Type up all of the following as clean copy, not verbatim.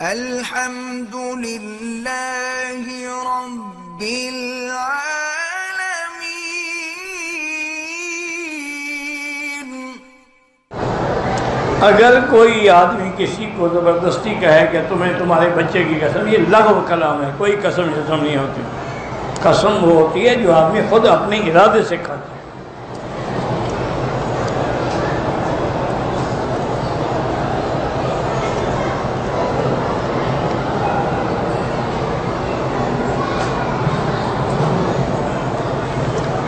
الحمد للہ رب العالمین۔ اگر کوئی آدمی کسی کو زبردستی کہے کہ تمہیں تمہارے بچے کی قسم، یہ لغو کلام ہے، کوئی قسم شسم نہیں ہوتی۔ قسم وہ ہوتی ہے جو آدمی خود اپنے ارادے سے کھاتا ہے۔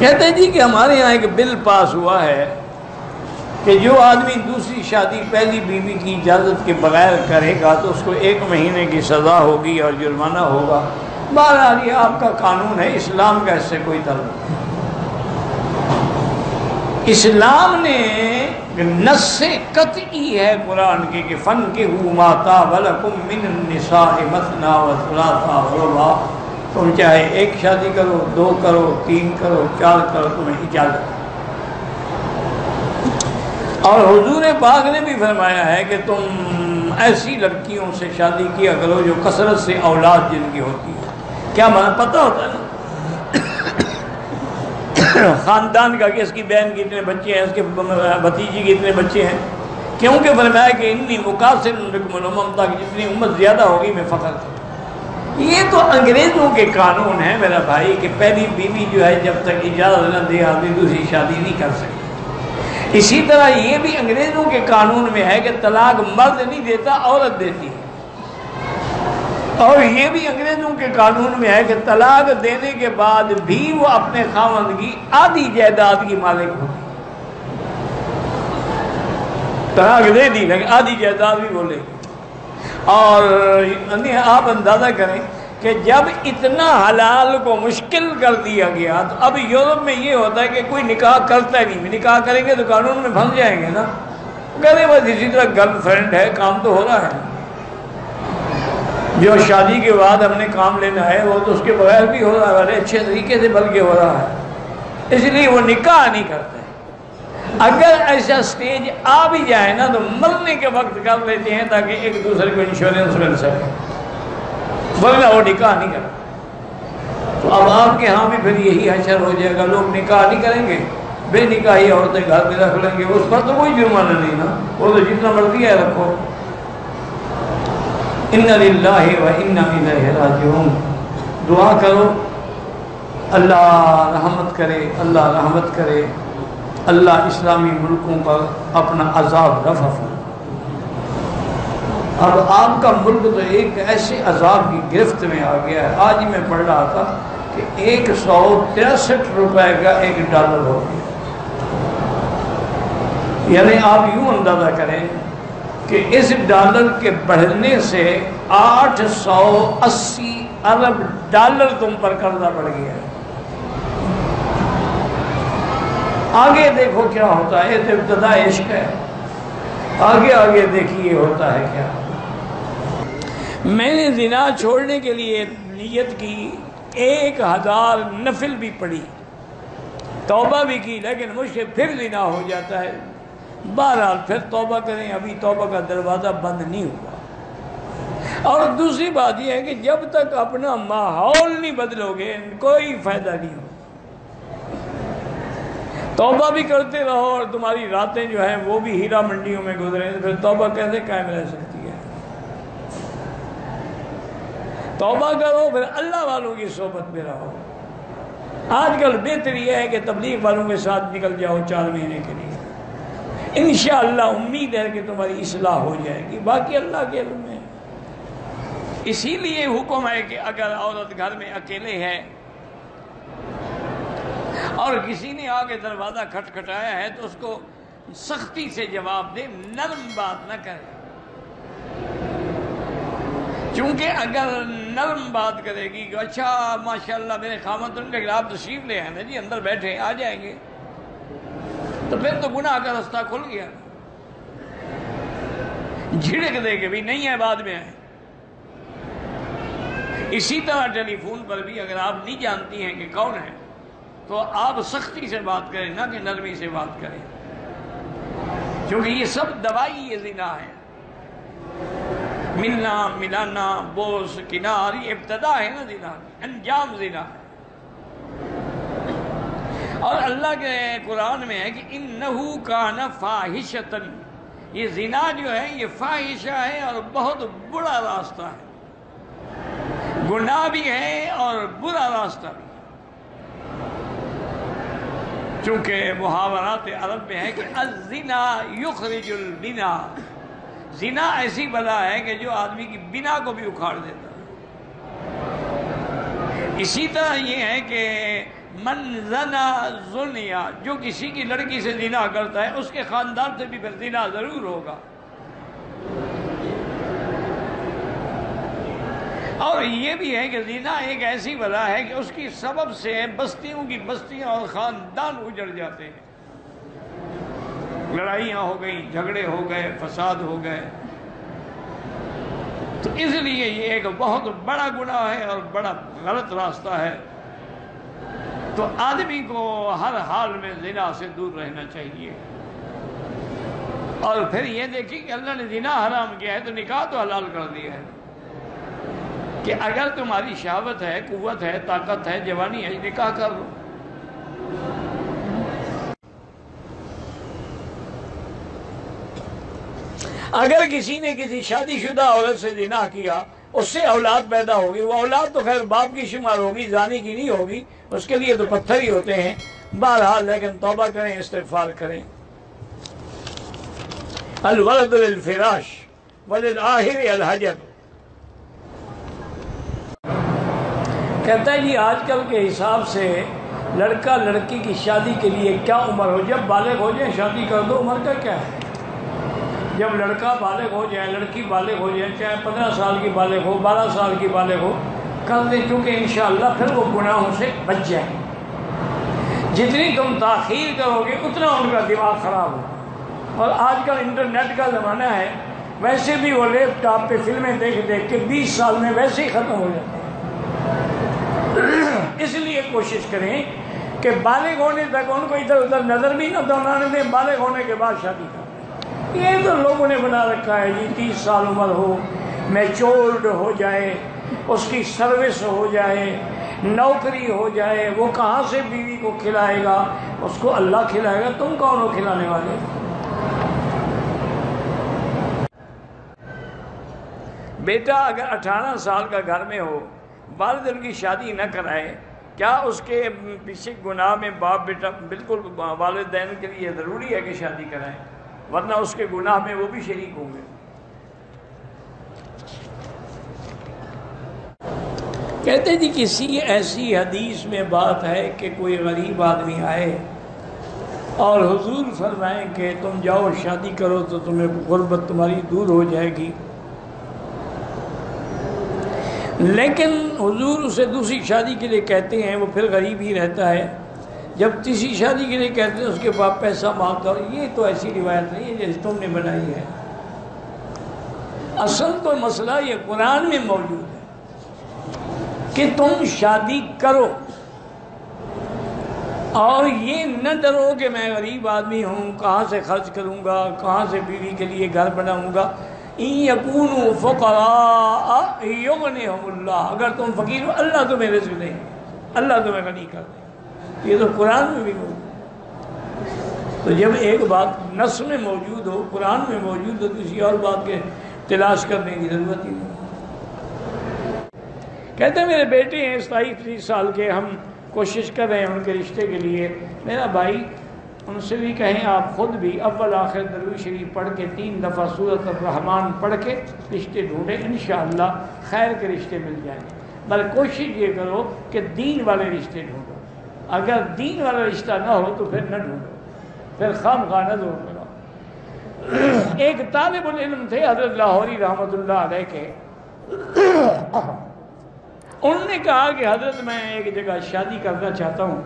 کہتے ہیں جی کہ ہمارے یہاں ایک بل پاس ہوا ہے کہ جو آدمی دوسری شادی پہلی بیوی کی اجازت کے بغیر کرے گا تو اس کو 1 مہینے کی سزا ہوگی اور جرمانہ ہوگا۔ بہرحال یہ آپ کا قانون ہے، اسلام کا اس سے کوئی تعلق نہیں۔ اسلام نے نص قطعی ہے قرآن کی کہ فَانْكِحُوا مَا طَابَ لَكُم مِّنَ النِّسَاءِ مَثْنَىٰ وَثُلَاثَ وَرُبَاعَ۔ تم چاہے 1 شادی کرو، 2 کرو، 3 کرو، 4 کرو، تمہیں اجازت۔ اور حضور پاک نے بھی فرمایا ہے کہ تم ایسی لڑکیوں سے شادی کیا کرو جو کثرت سے اولاد جن کی ہوتی ہے۔ کیا معنی پتہ ہوتا ہے نا؟ خاندان کا کہ اس کی بہن کے اتنے بچے ہیں، اس کے بھتیجی کے اتنے بچے ہیں، کیونکہ فرمایا کہ انی مقاصر بکم الامم، تاکہ جتنی امت زیادہ ہوگی میں فخر کروں۔ یہ تو انگریزوں کے قانون ہیں میرا بھائی کہ پہلی بیوی جو ہے جب تک اجازت نہ دے آدمی دوسری شادی نہیں کر سکتا۔ اسی طرح یہ بھی انگریزوں کے قانون میں ہے کہ طلاق مرد نہیں دیتا، عورت دیتی ہے۔ اور یہ بھی انگریزوں کے قانون میں ہے کہ طلاق دینے کے بعد بھی وہ اپنے خاوند کی آدھی جائیداد کی مالک ہوتی ہے۔ طلاق دے دی لیکن آدھی جائیداد بھی بولے گی۔ اور آپ اندازہ کریں کہ جب اتنا حلال کو مشکل کر دیا گیا تو اب یورپ میں یہ ہوتا ہے کہ کوئی نکاح کرتا ہی نہیں، نکاح کریں گے تو قانون میں پھنس جائیں گے نا، کہتے بس اسی طرح گرل فرینڈ ہے، کام تو ہو رہا ہے۔ جو شادی کے بعد ہم نے کام لینا ہے وہ تو اس کے بغیر بھی ہو رہا ہے، بڑے اچھے طریقے سے بلکہ ہو رہا ہے، اس لیے وہ نکاح نہیں کرتے۔ اگر ایسا سٹیج آ بھی جائے نا تو مرنے کے وقت کر لیتے ہیں تاکہ ایک دوسرے کو انشورنس مل سکے، ورنہ وہ نکاح نہیں کرتے۔ تو اب آپ کے ہاں بھی پھر یہی حشر ہو جائے گا، لوگ نکاح نہیں کریں گے، بے نکاحی عورتیں گھر میں رکھ لیں گے، اس پر تو کوئی جرمانہ نہیں نا، وہ تو جتنا مرضی ہے رکھو۔ اِنَّ لِلَّهِ وَإِنَّا إِلَيْهِ رَاجِعُونَ۔ دعا کرو اللہ رحمت کرے، اللہ رحمت کرے، اللہ اسلامی ملکوں پر اپنا عذاب رفع فرمائے۔ اب آپ کا ملک تو ایک ایسے عذاب کی گرفت میں آ گیا ہے۔ آج میں پڑھ رہا تھا کہ 163 روپے کا $1 ہو گیا، یعنی آپ یوں اندازہ کریں کہ اس ڈالر کے بڑھنے سے $880 ارب تم پر قرضہ پڑ گیا ہے۔ آگے دیکھو کیا ہوتا ہے، یہ تو ابتدا عشق ہے، آگے آگے دیکھیے ہوتا ہے کیا۔ میں نے زنا چھوڑنے کے لیے نیت کی، 1000 نفل بھی پڑھی، توبہ بھی کی، لیکن مجھ سے پھر زنا ہو جاتا ہے۔ بہرحال پھر توبہ کریں، ابھی توبہ کا دروازہ بند نہیں ہوا۔ اور دوسری بات یہ ہے کہ جب تک اپنا ماحول نہیں بدلو گے کوئی فائدہ نہیں ہو۔ توبہ بھی کرتے رہو اور تمہاری راتیں جو ہیں وہ بھی ہیرا منڈیوں میں گزریں تو پھر توبہ کیسے قائم رہ سکتی ہے؟ توبہ کرو، پھر اللہ والوں کی صحبت میں رہو۔ آج کل بہتر یہ ہے کہ تبلیغ والوں کے ساتھ نکل جاؤ 4 مہینے کے لیے، انشاءاللہ امید ہے کہ تمہاری اصلاح ہو جائے گی، باقی اللہ کے علم میں۔ اسی لیے حکم ہے کہ اگر عورت گھر میں اکیلے ہے اور کسی نے آگے دروازہ کھٹکھٹایا ہے تو اس کو سختی سے جواب دے، نرم بات نہ کرے، چونکہ اگر نرم بات کرے گی کہ اچھا ماشاءاللہ میرے خامد ان کے آپ تشریف لے آئے نا جی، اندر بیٹھے آ جائیں گے، تو پھر تو گناہ کا رستہ کھل گیا۔ جھڑک دے کہ بھی نہیں ہے بعد میں آئے۔ اسی طرح ٹیلی فون پر بھی اگر آپ نہیں جانتی ہیں کہ کون ہے تو آپ سختی سے بات کریں، نہ کہ نرمی سے بات کریں، کیونکہ یہ سب دوائی یہ زنا ہے۔ ملنا ملانا بوس کنار، یہ ابتدا ہے نا زنا کی، انجام زنا ہے۔ اور اللہ کے قرآن میں ہے کہ انہو کان فاحشۃ، یہ زنا جو ہے یہ فاحشہ ہے اور بہت برا راستہ ہے، گناہ بھی ہے اور برا راستہ بھی۔ چونکہ محاورات عرب میں ہے کہ الزنا یخرج البنا، زنا ایسی بلا ہے کہ جو آدمی کی بنا کو بھی اکھاڑ دیتا ہے۔ اسی طرح یہ ہے کہ من زنا زنیا، جو کسی کی لڑکی سے زنا کرتا ہے اس کے خاندان سے بھی پھر زنا ضرور ہوگا۔ اور یہ بھی ہے کہ زنا ایک ایسی بلا ہے کہ اس کی سبب سے بستیوں کی بستیاں اور خاندان اجڑ جاتے ہیں، لڑائیاں ہو گئیں، جھگڑے ہو گئے، فساد ہو گئے۔ تو اس لیے یہ ایک بہت بڑا گناہ ہے اور بڑا غلط راستہ ہے۔ تو آدمی کو ہر حال میں زنا سے دور رہنا چاہیے۔ اور پھر یہ دیکھیں کہ اللہ نے زنا حرام کیا ہے تو نکاح تو حلال کر دیا ہے کہ اگر تمہاری شہوت ہے، قوت ہے، طاقت ہے، جوانی ہے، نکاح کر لو۔ اگر کسی نے کسی شادی شدہ عورت سے زنا کیا، اس سے اولاد پیدا ہوگی، وہ اولاد تو خیر باپ کی شمار ہوگی، زانی کی نہیں ہوگی، اس کے لیے تو پتھر ہی ہوتے ہیں۔ بہرحال لیکن توبہ کریں، استغفار کریں۔ الولد للفراش وللآخر الحجر، کہتا ہے جی آج کل کے حساب سے لڑکا لڑکی کی شادی کے لیے کیا عمر ہو، جب بالغ ہو جائے شادی کر دو، عمر کا کیا ہے؟ جب لڑکا بالغ ہو جائے، لڑکی بالغ ہو جائے، چاہے 15 سال کی بالغ ہو، 12 سال کی بالغ ہو، کر دیں، کیونکہ انشاءاللہ پھر وہ گناہوں سے بچ جائیں۔ جتنی تم تاخیر کرو گے اتنا ان کا دماغ خراب ہو۔ اور آج کل انٹرنیٹ کا زمانہ ہے، ویسے بھی وہ لیپ ٹاپ پہ فلمیں دیکھ دیکھ کے 20 سال میں ویسے ہی ختم ہو جاتے ہیں۔ اس لیے کوشش کریں کہ بالغ ہونے تک ان کو ادھر ادھر نظر بھی نہ دوڑانے دیں، بالغ ہونے کے بعد شادی کریں۔ یہ تو لوگوں نے بنا رکھا ہے جی 30 سال عمر ہو، میچورڈ ہو جائے، اس کی سروس ہو جائے، نوکری ہو جائے، وہ کہاں سے بیوی کو کھلائے گا؟ اس کو اللہ کھلائے گا، تم کون ہو کھلانے والے؟ بیٹا اگر 18 سال کا گھر میں ہو، والدین کی شادی نہ کرائے، کیا اس کے پیچھے گناہ میں باپ بیٹا بالکل والدین کے لیے ضروری ہے کہ شادی کرائیں، ورنہ اس کے گناہ میں وہ بھی شریک ہوں گے۔ کہتے جی کسی ایسی حدیث میں بات ہے کہ کوئی غریب آدمی آئے اور حضور فرمائیں کہ تم جاؤ شادی کرو تو تمہیں غربت تمہاری دور ہو جائے گی، لیکن حضور اسے دوسری شادی کے لیے کہتے ہیں، وہ پھر غریب ہی رہتا ہے، جب تیسری شادی کے لیے کہتے ہیں اس کے باپ پیسہ مانگتا ہو۔ یہ تو ایسی روایت نہیں ہے جیسے تم نے بنائی ہے، اصل تو مسئلہ یہ قرآن میں موجود ہے کہ تم شادی کرو، اور یہ نہ ڈرو کہ میں غریب آدمی ہوں، کہاں سے خرچ کروں گا، کہاں سے بیوی کے لیے گھر بناؤں گا۔ ان یکونوا فقراء یغنیہم اللہ، اگر تم فقیر ہو اللہ تمہیں رزق دیں، اللہ تمہیں غنی کر دیں۔ یہ تو قرآن میں بھی موجود ہے۔ تو جب ایک بات نص میں موجود ہو، قرآن میں موجود ہو، تو کسی اور بات کے تلاش کرنے کی ضرورت ہی نہیں۔ کہتے ہیں میرے بیٹے ہیں 27 سال کے، ہم کوشش کر رہے ہیں ان کے رشتے کے لیے۔ میرا بھائی ان سے بھی کہیں آپ خود بھی اول آخر درود شریف پڑھ کے 3 دفعہ سورۃ الرحمن پڑھ کے رشتے ڈھونڈیں، انشاءاللہ خیر کے رشتے مل جائیں گے۔ بلکہ کوشش یہ کرو کہ دین والے رشتے ڈھونڈو، اگر دین والا رشتہ نہ ہو تو پھر نہ ڈھونڈو، پھر خواہ نہ دور کرو۔ ایک طالب العلم تھے حضرت لاہوری رحمۃ اللہ علیہ کے، انہوں نے کہا کہ حضرت میں ایک جگہ شادی کرنا چاہتا ہوں،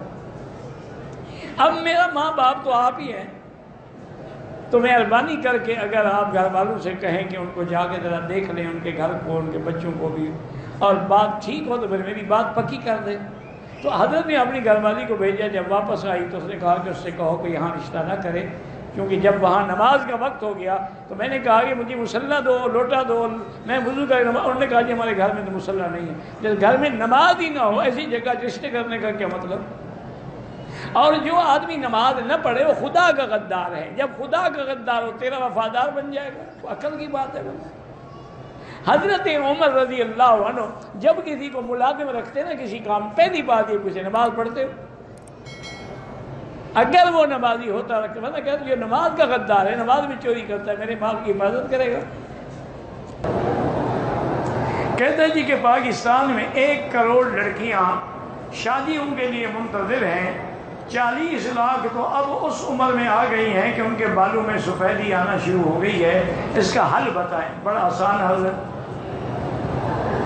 اب میرا ماں باپ تو آپ ہی ہیں، تو مہربانی کر کے اگر آپ گھر والوں سے کہیں کہ ان کو جا کے ذرا دیکھ لیں، ان کے گھر کو، ان کے بچوں کو بھی، اور بات ٹھیک ہو تو پھر میری بات پکی کر دیں۔ تو حضرت نے اپنی گھر والی کو بھیجا، جب واپس آئی تو اس نے کہا کہ اس سے کہو کہ یہاں رشتہ نہ کرے، کیونکہ جب وہاں نماز کا وقت ہو گیا تو میں نے کہا کہ مجھے مصلی دو، لوٹا دو، میں وضو کر نماز. انہوں نے کہا جی ہمارے گھر میں تو مصلی نہیں ہے. جب گھر میں نماز ہی نہ ہو ایسی جگہ رشتے کرنے کا کیا مطلب؟ اور جو آدمی نماز نہ پڑھے وہ خدا کا غدار ہے. جب خدا کا غدار ہو تیرا وفادار بن جائے گا، تو عقل کی بات ہے. حضرت عمر رضی اللہ عنہ جب کسی کو ملازم رکھتے نا کسی کام، پہلی بات یہ پوچھے نماز پڑھتے ہو؟ اگر وہ نمازی ہوتا رکھتے میں کہتا یہ نماز کا غدار ہے، نماز میں چوری کرتا ہے، میرے مال کی حفاظت کرے گا؟ کہتا ہے جی کہ پاکستان میں 1 کروڑ لڑکیاں شادیوں کے لیے منتظر ہیں، 40 لاکھ تو اب اس عمر میں آ گئی ہیں کہ ان کے بالوں میں سفیدی آنا شروع ہو گئی ہے. اس کا حل بتائیں. بڑا آسان حل ہے.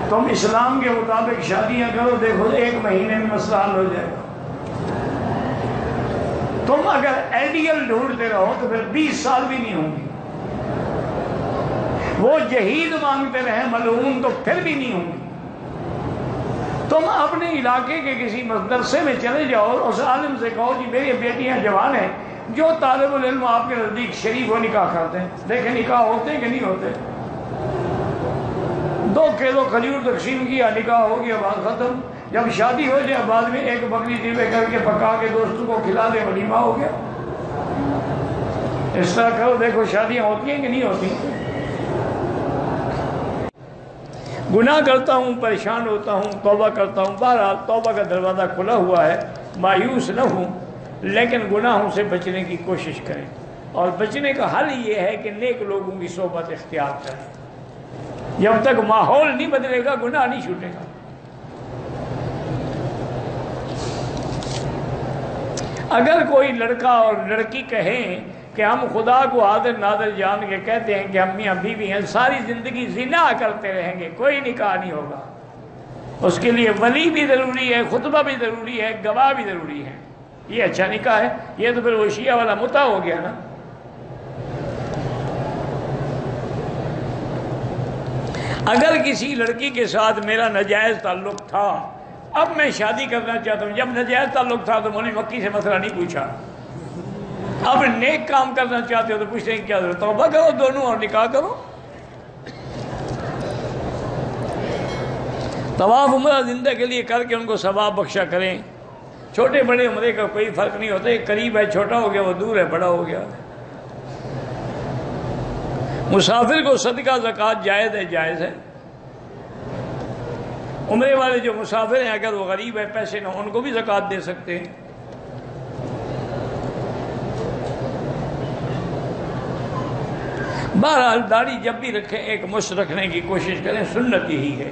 تم اسلام کے مطابق شادیاں کرو، دیکھو 1 مہینے میں مسئلہ حل ہو جائے گا. تم اگر آئیڈیل ڈھونڈتے رہو تو پھر 20 سال بھی نہیں ہوں گی. وہ جہید مانگتے رہے ملعون تو پھر بھی نہیں ہوں گی. تم اپنے علاقے کے کسی مدرسے میں چلے جاؤ اور اس عالم سے کہو جی میری بیٹیاں جوان ہیں، جو طالب العلم آپ کے نزدیک شریف و نکاح کرتے ہیں، دیکھیں نکاح ہوتے ہیں کہ نہیں ہوتے. 2 کلو کھجور تقسیم کیا، نکاح ہو گیا، بات ختم. جب شادی ہو جائے بعد میں 1 بکری ذبح کر کے پکا کے دوستوں کو کھلا دے، ولیمہ ہو گیا. اس طرح کرو، دیکھو شادیاں ہوتی ہیں کہ نہیں ہوتی. گناہ کرتا ہوں، پریشان ہوتا ہوں، توبہ کرتا ہوں. بہرحال توبہ کا دروازہ کھلا ہوا ہے، مایوس نہ ہوں، لیکن گناہوں سے بچنے کی کوشش کریں. اور بچنے کا حل یہ ہے کہ نیک لوگوں کی صحبت اختیار کریں. جب تک ماحول نہیں بدلے گا گناہ نہیں چھوٹے گا. اگر کوئی لڑکا اور لڑکی کہیں کہ ہم خدا کو حاضر ناظر جان کے کہتے ہیں کہ ہم میاں بیوی ہیں، ساری زندگی زنا کرتے رہیں گے، کوئی نکاح نہیں ہوگا. اس کے لیے ولی بھی ضروری ہے، خطبہ بھی ضروری ہے، گواہ بھی ضروری ہے. یہ اچھا نکاح ہے؟ یہ تو پھر وہ شیعہ والا متع ہو گیا نا. اگر کسی لڑکی کے ساتھ میرا ناجائز تعلق تھا، اب میں شادی کرنا چاہتا ہوں، جب ناجائز تعلق تھا تو مولوی مکی سے مسئلہ نہیں پوچھا. اب نیک کام کرنا چاہتے ہو تو پوچھتے ہیں کیا ضرورت، توبہ کرو دونوں اور نکاح کرو. طواف عمرہ زندہ کے لیے کر کے ان کو ثواب بخشا کریں. چھوٹے بڑے عمرے کا کوئی فرق نہیں ہوتا. ایک قریب ہے چھوٹا ہو گیا، وہ دور ہے بڑا ہو گیا. مسافر کو صدقہ زکوٰۃ جائز ہے، جائز ہے. عمرے والے جو مسافر ہیں اگر وہ غریب ہے، پیسے نہ ان کو بھی زکوٰۃ دے سکتے ہیں. بہرحال داڑھی جب بھی رکھیں 1 مشت رکھنے کی کوشش کریں، سنت یہی ہے.